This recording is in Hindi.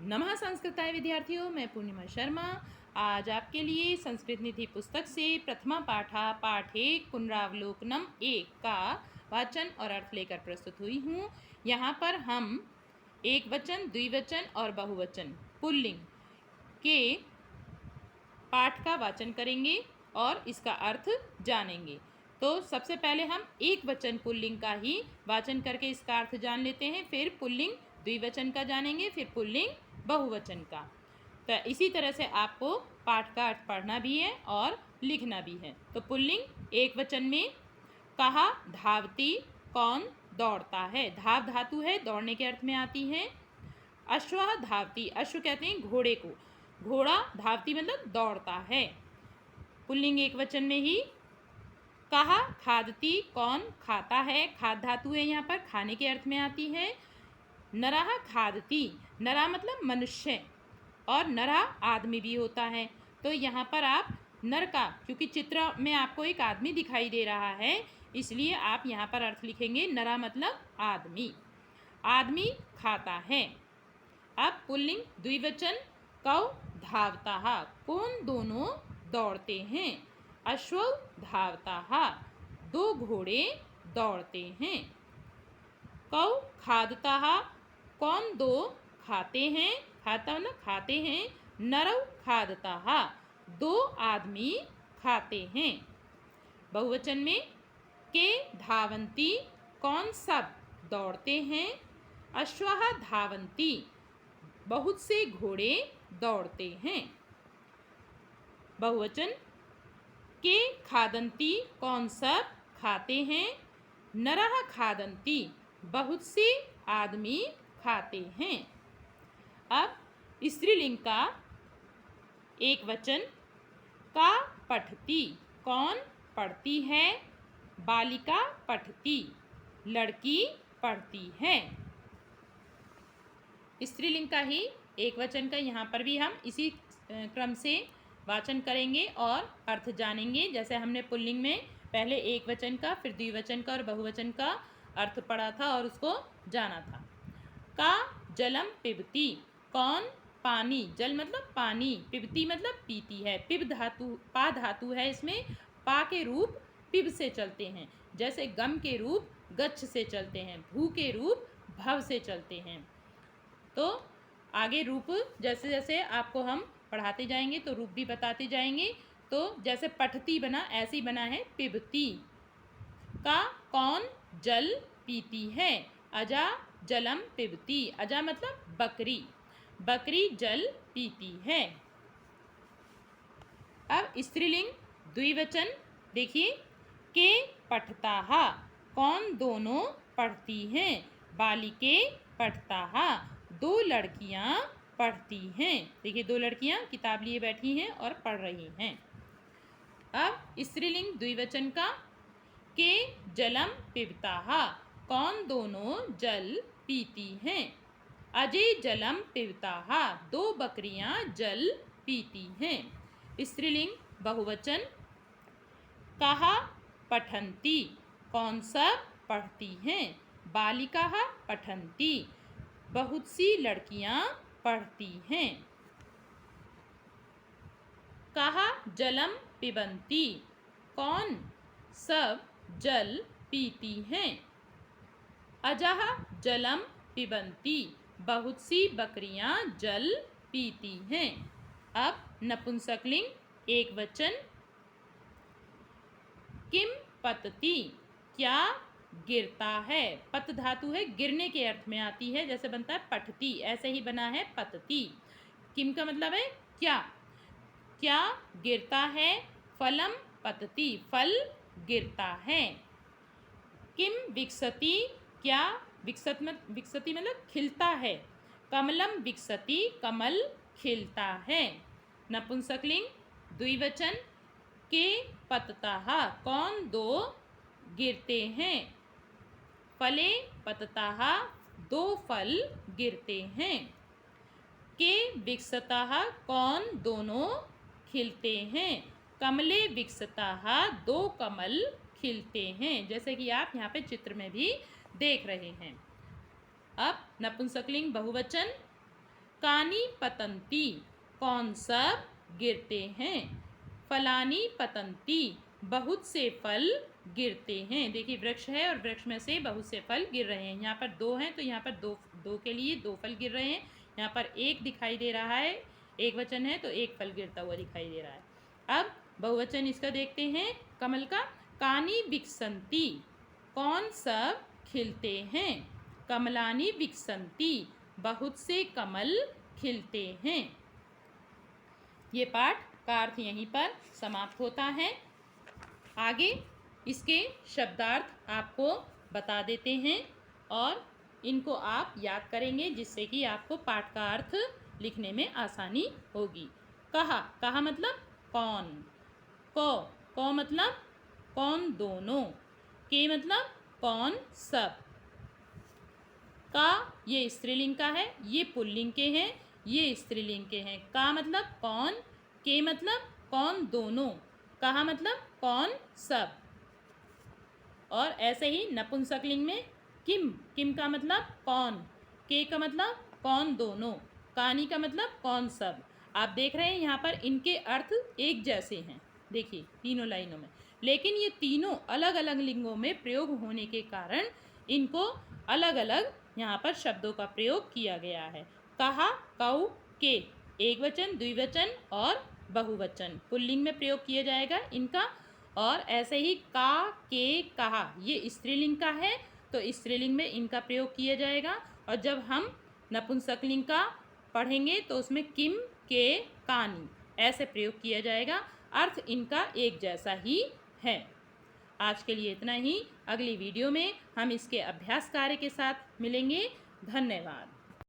नमः संस्कृताय विद्यार्थियों, मैं पूर्णिमा शर्मा आज आपके लिए संस्कृत निधि पुस्तक से प्रथमा पाठा पाठ 1 पुनरावलोकनम 1 का वाचन और अर्थ लेकर प्रस्तुत हुई हूँ। यहाँ पर हम एक वचन, द्विवचन और बहुवचन पुल्लिंग के पाठ का वाचन करेंगे और इसका अर्थ जानेंगे। तो सबसे पहले हम एक वचन पुल्लिंग का ही वाचन करके इसका अर्थ जान लेते हैं, फिर पुल्लिंग द्विवचन का जानेंगे, फिर पुल्लिंग बहुवचन का। तो इसी तरह से आपको पाठ का अर्थ पढ़ना भी है और लिखना भी है। तो पुल्लिंग एक वचन में कहा धावती, कौन दौड़ता है। धाव धातु है, दौड़ने के अर्थ में आती है। अश्वः धावती, अश्व कहते हैं घोड़े को, घोड़ा धावती मतलब दौड़ता है। पुल्लिंग एक वचन में ही। कहा खादती, कौन खाता है। खाद धातु है, यहाँ पर खाने के अर्थ में आती है। नरः खादती, नरा मतलब मनुष्य और नरा आदमी भी होता है। तो यहाँ पर आप नर का, क्योंकि चित्र में आपको एक आदमी दिखाई दे रहा है, इसलिए आप यहाँ पर अर्थ लिखेंगे नरा मतलब आदमी, आदमी खाता है। अब पुल्लिंग द्विवचन कौ धावता, कौन दोनों दौड़ते हैं। अश्व धावता, दो घोड़े दौड़ते हैं। कौ खादता, कौन दो खाते हैं, खाता मतलब खाते हैं। नरौ खादता, दो आदमी खाते हैं। बहुवचन में के धावंती, कौन सब दौड़ते हैं। अश्वः धावंती, बहुत से घोड़े दौड़ते हैं। बहुवचन के खादंती, कौन सब खाते हैं। नरः खादंती, बहुत से आदमी खाते हैं। अब स्त्रीलिंग का एक वचन का पठती, कौन पढ़ती है। बालिका पठती, लड़की पढ़ती है। स्त्रीलिंग का ही एक वचन का यहाँ पर भी हम इसी क्रम से वाचन करेंगे और अर्थ जानेंगे। जैसे हमने पुल्लिंग में पहले एक वचन का, फिर द्विवचन का और बहुवचन का अर्थ पढ़ा था और उसको जाना था। का जलम पिबती, कौन पानी, जल मतलब पानी, पिबती मतलब पीती है। पिब धातु, पा धातु है इसमें, पा के रूप पिब से चलते हैं। जैसे गम के रूप गच्छ से चलते हैं, भू के रूप भव से चलते हैं। तो आगे रूप जैसे जैसे आपको हम पढ़ाते जाएंगे तो रूप भी बताते जाएंगे। तो जैसे पठती बना, ऐसे ही बना है पिबती। का कौन जल पीती है। अजा जलम पिबती, अजा मतलब बकरी, बकरी जल पीती है। अब स्त्रीलिंग द्विवचन देखिए, के पठता, कौन दोनों पढ़ती हैं। बालिके पठता, दो लड़कियां पढ़ती हैं। देखिए दो लड़कियां किताब लिए बैठी हैं और पढ़ रही हैं। अब स्त्रीलिंग द्विवचन का के जलम पिबता, कौन दोनों जल पीती हैं। अजय जलम पिबता, दो बकरियां जल पीती हैं। स्त्रीलिंग बहुवचन कहा पठन्ति, कौन सब पढ़ती हैं। बालिका पठन्ति, बहुत सी लड़कियां पढ़ती हैं। कहा जलम पिबन्ति, कौन सब जल पीती हैं। अजः जलम पिबन्ति, बहुत सी बकरियां जल पीती हैं। अब नपुंसकलिंग एक वचन किम पतति, क्या गिरता है। पत धातु है, गिरने के अर्थ में आती है। जैसे बनता है पठती, ऐसे ही बना है पतति। किम का मतलब है क्या, क्या गिरता है। फलम पतति, फल गिरता है। किम विकसति, क्या विकसति मतलब खिलता है। कमलम विकसति, कमल खिलता है। नपुंसकलिंग द्विवचन के पतता, कौन दो गिरते हैं। फले पतता, दो फल गिरते हैं। के विकसता, कौन दोनों खिलते हैं। कमले विकसता, दो कमल खिलते हैं। जैसे कि आप यहाँ पे चित्र में भी देख रहे हैं। अब नपुंसकलिंग बहुवचन कानी पतंती, कौन सब गिरते हैं। फलानी पतंती, बहुत से फल गिरते हैं। देखिए वृक्ष है और वृक्ष में से बहुत से फल गिर रहे हैं। यहाँ पर दो हैं तो यहाँ पर दो के लिए दो फल गिर रहे हैं। यहाँ पर एक दिखाई दे रहा है, एक वचन है तो एक फल गिरता हुआ दिखाई दे रहा है। अब बहुवचन इसका देखते हैं कमल का। कानी विकसंती, कौन सब खिलते हैं। कमलानी विकसंती, बहुत से कमल खिलते हैं। ये पाठ का अर्थ यहीं पर समाप्त होता है। आगे इसके शब्दार्थ आपको बता देते हैं और इनको आप याद करेंगे, जिससे कि आपको पाठ का अर्थ लिखने में आसानी होगी। कहा मतलब कौन। को मतलब कौन दोनों। के मतलब कौन सब। का ये स्त्रीलिंग का है, ये पुल्लिंग के हैं, ये स्त्रीलिंग के हैं। का मतलब कौन, के मतलब कौन दोनों, कहा मतलब कौन सब। और ऐसे ही नपुंसकलिंग में किम का मतलब कौन, के का मतलब कौन दोनों, कानी का मतलब कौन सब। आप देख रहे हैं यहाँ पर इनके अर्थ एक जैसे हैं, देखिए तीनों लाइनों में, लेकिन ये तीनों अलग अलग लिंगों में प्रयोग होने के कारण इनको अलग अलग यहाँ पर शब्दों का प्रयोग किया गया है। कहा, कऊ, के एक वचन, द्विवचन और बहुवचन पुल्लिंग में प्रयोग किया जाएगा इनका। और ऐसे ही का, के, कहा ये स्त्रीलिंग का है तो स्त्रीलिंग में इनका प्रयोग किया जाएगा। और जब हम नपुंसकलिंग का पढ़ेंगे तो उसमें किम, के, कानी ऐसे प्रयोग किया जाएगा। अर्थ इनका एक जैसा ही है। आज के लिए इतना ही। अगली वीडियो में हम इसके अभ्यास कार्य के साथ मिलेंगे। धन्यवाद।